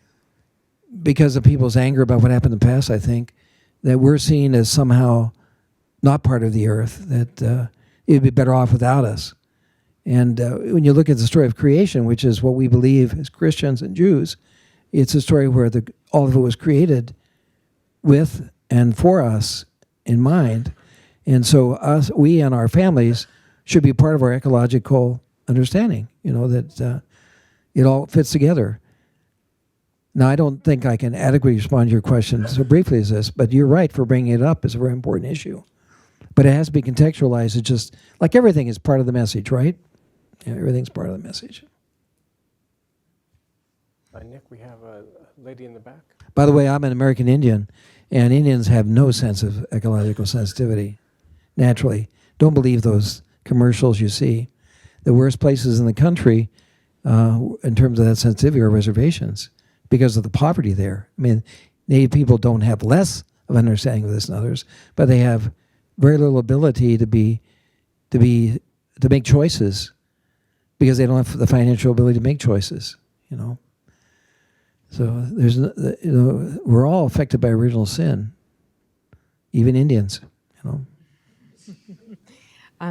because of people's anger about what happened in the past, I think, that we're seen as somehow not part of the earth, that it'd be better off without us. And when you look at the story of creation, which is what we believe as Christians and Jews, it's a story where all of it was created with and for us in mind. And so we and our families should be part of our ecological understanding, that it all fits together. Now, I don't think I can adequately respond to your question so briefly as this, but you're right for bringing it up. It's a very important issue. But it has to be contextualized. It's just like everything is part of the message, right? Yeah, everything's part of the message. Nick, we have a lady in the back. By the way, I'm an American Indian, and Indians have no sense of ecological sensitivity, naturally. Don't believe those commercials you see. the worst places in the country in terms of that sensitivity are reservations because of the poverty there. I mean, Native people don't have less of an understanding of this than others, but they have very little ability to make choices because they don't have the financial ability to make choices. So there's we're all affected by original sin, even Indians.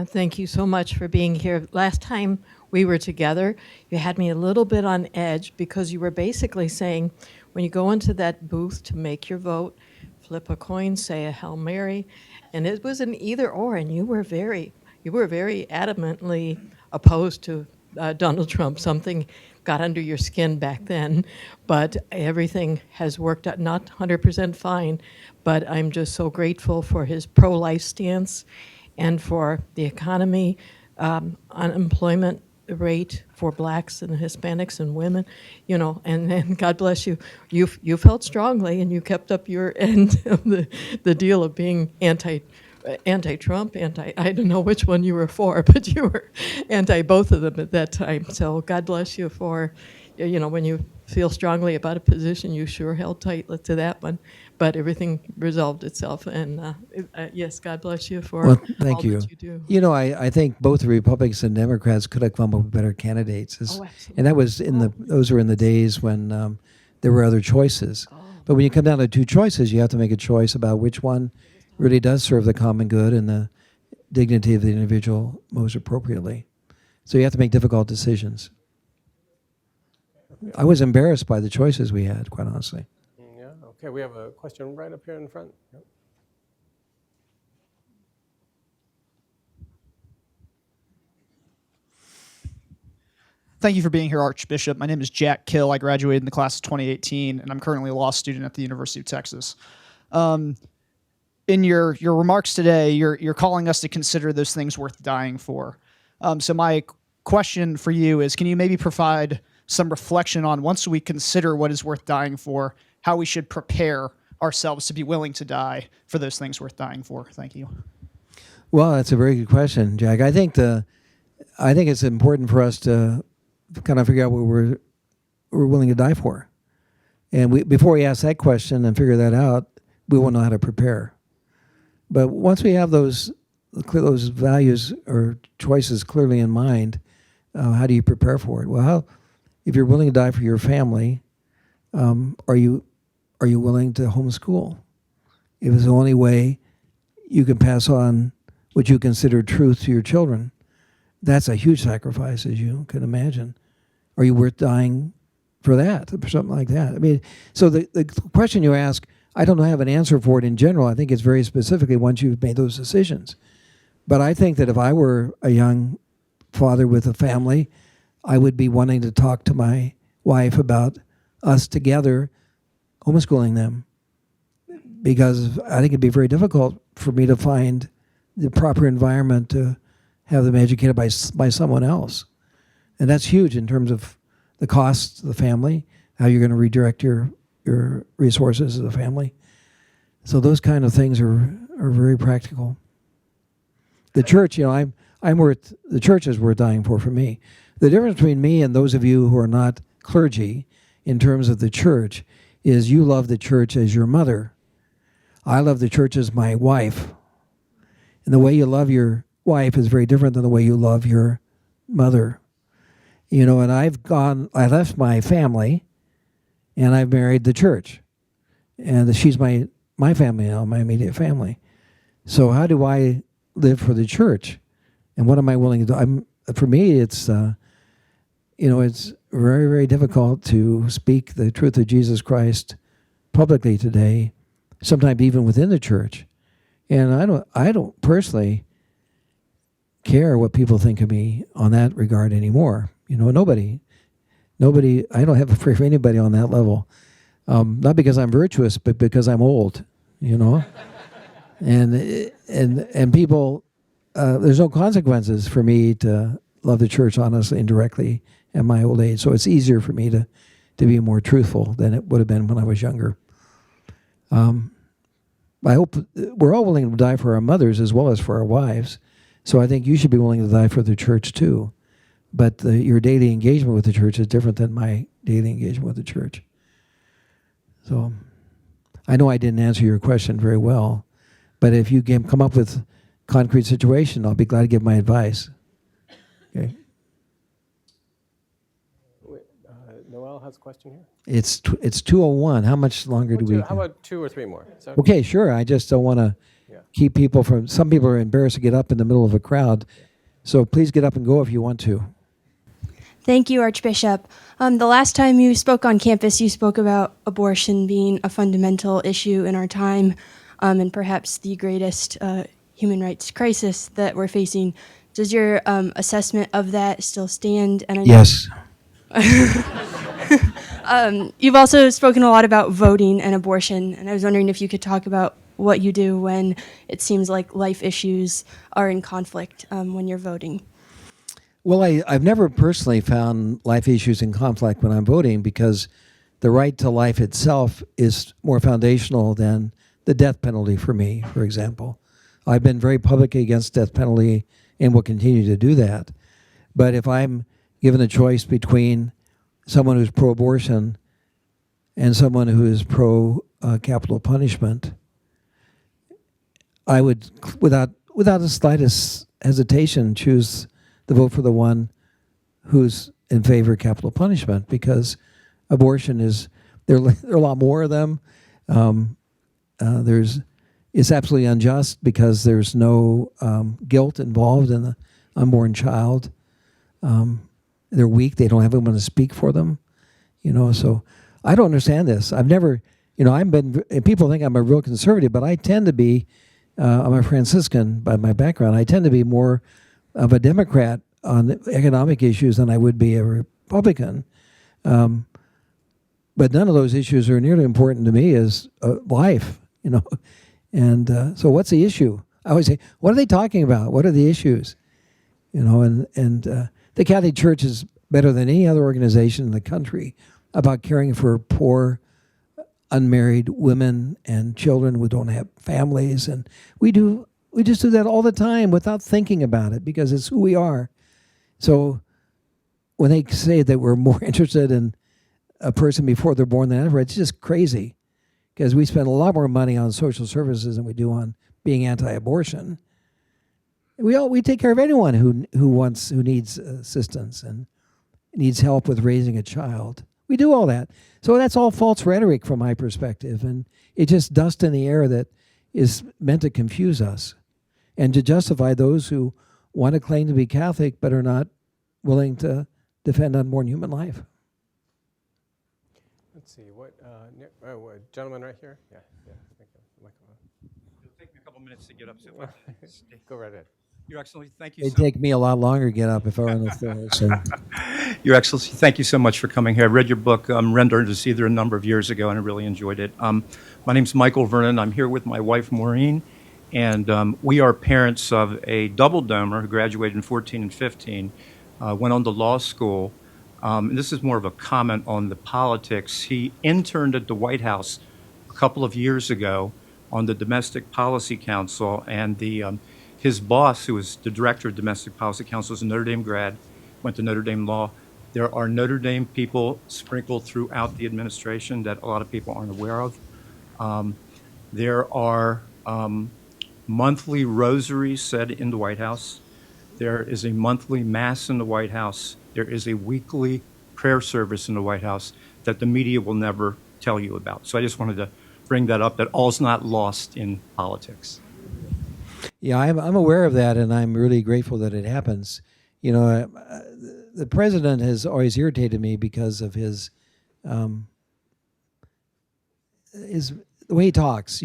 Thank you so much for being here. Last time we were together, you had me a little bit on edge because you were basically saying when you go into that booth to make your vote, flip a coin, say a Hail Mary, and it was an either or, and you were very adamantly opposed to Donald Trump. Something got under your skin back then, but everything has worked out, not 100% fine, but I'm just so grateful for his pro-life stance and for the economy, unemployment rate for blacks and Hispanics and women, and God bless you. You felt strongly and you kept up your end of the deal of being anti-Trump, I don't know which one you were for, but you were anti both of them at that time. So God bless you for, when you feel strongly about a position, you sure held tight to that one. But everything resolved itself, and yes, God bless you for thank all you. that you do. I think both the Republicans and Democrats could have come up with better candidates, and that was those were in the days when there were other choices. But when you come down to two choices, you have to make a choice about which one really does serve the common good and the dignity of the individual most appropriately. So you have to make difficult decisions. I was embarrassed by the choices we had, quite honestly. Yeah, okay, we have a question right up here in front. Yep. Thank you for being here, Archbishop. My name is Jack Kill. I graduated in the class of 2018, and I'm currently a law student at the University of Texas. In your remarks today, you're calling us to consider those things worth dying for. So my question for you is, can you maybe provide some reflection on, once we consider what is worth dying for, how we should prepare ourselves to be willing to die for those things worth dying for? Thank you. Well, that's a very good question, Jack. I think it's important for us to kind of figure out what we're willing to die for, and before we ask that question and figure that out, we won't know how to prepare. But once we have those values or choices clearly in mind, how do you prepare for it? Well, if you're willing to die for your family, are you willing to homeschool? If it's the only way you can pass on what you consider truth to your children, that's a huge sacrifice, as you can imagine. Are you worth dying for that, for something like that? I mean, so the question you ask, I don't have an answer for it in general. I think it's very specifically once you've made those decisions. But I think that if I were a young father with a family, I would be wanting to talk to my wife about us together homeschooling them, because I think it'd be very difficult for me to find the proper environment to have them educated by someone else. And that's huge in terms of the costs of the family, how you're going to redirect your resources as a family. So those kind of things are very practical. The church, the church is worth dying for me. The difference between me and those of you who are not clergy in terms of the church is you love the church as your mother. I love the church as my wife. And the way you love your wife is very different than the way you love your mother. And I left my family, and I've married the church. And she's my family now, my immediate family. So how do I live for the church? And what am I willing to do? For me, it's very, very difficult to speak the truth of Jesus Christ publicly today, sometimes even within the church. And I don't personally care what people think of me on that regard anymore. Nobody. I don't have a prayer for anybody on that level. Not because I'm virtuous, but because I'm old. And people, there's no consequences for me to love the church honestly and directly at my old age. So it's easier for me to be more truthful than it would have been when I was younger. I hope we're all willing to die for our mothers as well as for our wives. So I think you should be willing to die for the church too. but your daily engagement with the church is different than my daily engagement with the church. So I know I didn't answer your question very well, but if you can come up with concrete situation, I'll be glad to give my advice. Okay. Noel has a question here. It's 2:01. How much longer do we? How about 2 or 3 more? Is that Okay, sure. I just don't want to keep people from. Some people are embarrassed to get up in the middle of a crowd, so please get up and go if you want to. Thank you, Archbishop. The last time you spoke on campus, you spoke about abortion being a fundamental issue in our time, and perhaps the greatest human rights crisis that we're facing. Does your assessment of that still stand? And I know Yes. You've also spoken a lot about voting and abortion, and I was wondering if you could talk about what you do when it seems like life issues are in conflict when you're voting. Well, I've never personally found life issues in conflict when I'm voting because the right to life itself is more foundational than the death penalty for me, for example. I've been very public against death penalty and will continue to do that. But if I'm given a choice between someone who's pro-abortion and someone who is pro-capital punishment, I would, without the slightest hesitation, choose the vote for the one who's in favor of capital punishment, because abortion is, there are a lot more of them. It's absolutely unjust because there's no guilt involved in the unborn child. They're weak. They don't have anyone to speak for them. So I don't understand this. I've never, and people think I'm a real conservative, but I tend to be, I'm a Franciscan by my background. I tend to be more of a Democrat on economic issues than I would be a Republican. But none of those issues are nearly important to me as life, And so what's the issue? I always say, what are they talking about? What are the issues? The Catholic Church is better than any other organization in the country about caring for poor, unmarried women and children who don't have families. And we just do that all the time without thinking about it because it's who we are. So when they say that we're more interested in a person before they're born than ever, it's just crazy because we spend a lot more money on social services than we do on being anti-abortion. We take care of anyone who needs assistance and needs help with raising a child. We do all that. So that's all false rhetoric from my perspective, and it's just dust in the air that is meant to confuse us and to justify those who want to claim to be Catholic but are not willing to defend unborn human life. Let's see, what gentleman right here? Yeah, thank you. It'll take me a couple minutes to get up. So Go right ahead. Your Excellency, thank you. It'd take me a lot longer to get up if I were on the floor. So. Your Excellency, thank you so much for coming here. I read your book, Render to Seether, a number of years ago, and I really enjoyed it. My name's Michael Vernon. I'm here with my wife, Maureen, and we are parents of a double domer who graduated in 14 and 15, went on to law school. And this is more of a comment on the politics. He interned at the White House a couple of years ago on the Domestic Policy Council, and his boss, who was the director of Domestic Policy Council, is a Notre Dame grad, went to Notre Dame Law. There are Notre Dame people sprinkled throughout the administration that a lot of people aren't aware of. There are monthly rosaries said in the White House. There is a monthly mass in the White House. There is a weekly prayer service in the White House that the media will never tell you about. So I just wanted to bring that up, that all's not lost in politics. Yeah, I'm aware of that, and I'm really grateful that it happens. The president has always irritated me because of his the way he talks.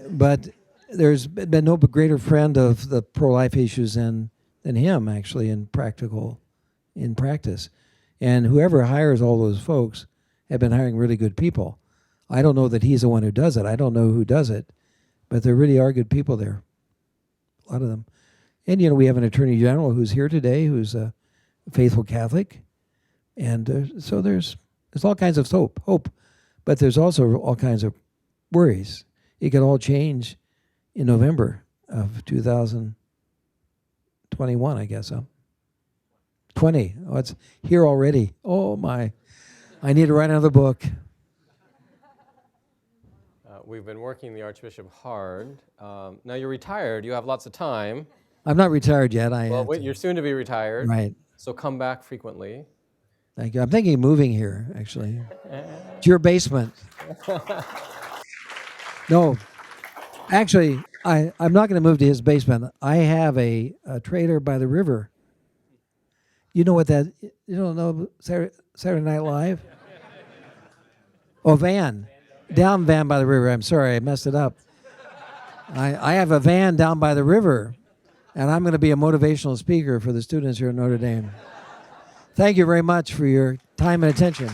But there's been no greater friend of the pro-life issues than him, actually, in practice. And whoever hires all those folks have been hiring really good people. I don't know that he's the one who does it. I don't know who does it. But there really are good people there, a lot of them. And, we have an attorney general who's here today who's a faithful Catholic. And so there's all kinds of hope. But there's also all kinds of worries. It could all change in November of 2021, I guess. 20. Oh, it's here already. Oh, my. I need to write another book. We've been working the Archbishop hard. Now you're retired. You have lots of time. I'm not retired yet. Well, wait, you're soon to be retired. Right. So come back frequently. Thank you. I'm thinking of moving here, actually. To your basement. No. Actually, I'm not going to move to his basement. I have a trailer by the river. You know what that, you don't know Saturday Night Live? Oh, van. Down van by the river. I'm sorry, I messed it up. I have a van down by the river, and I'm going to be a motivational speaker for the students here at Notre Dame. Thank you very much for your time and attention.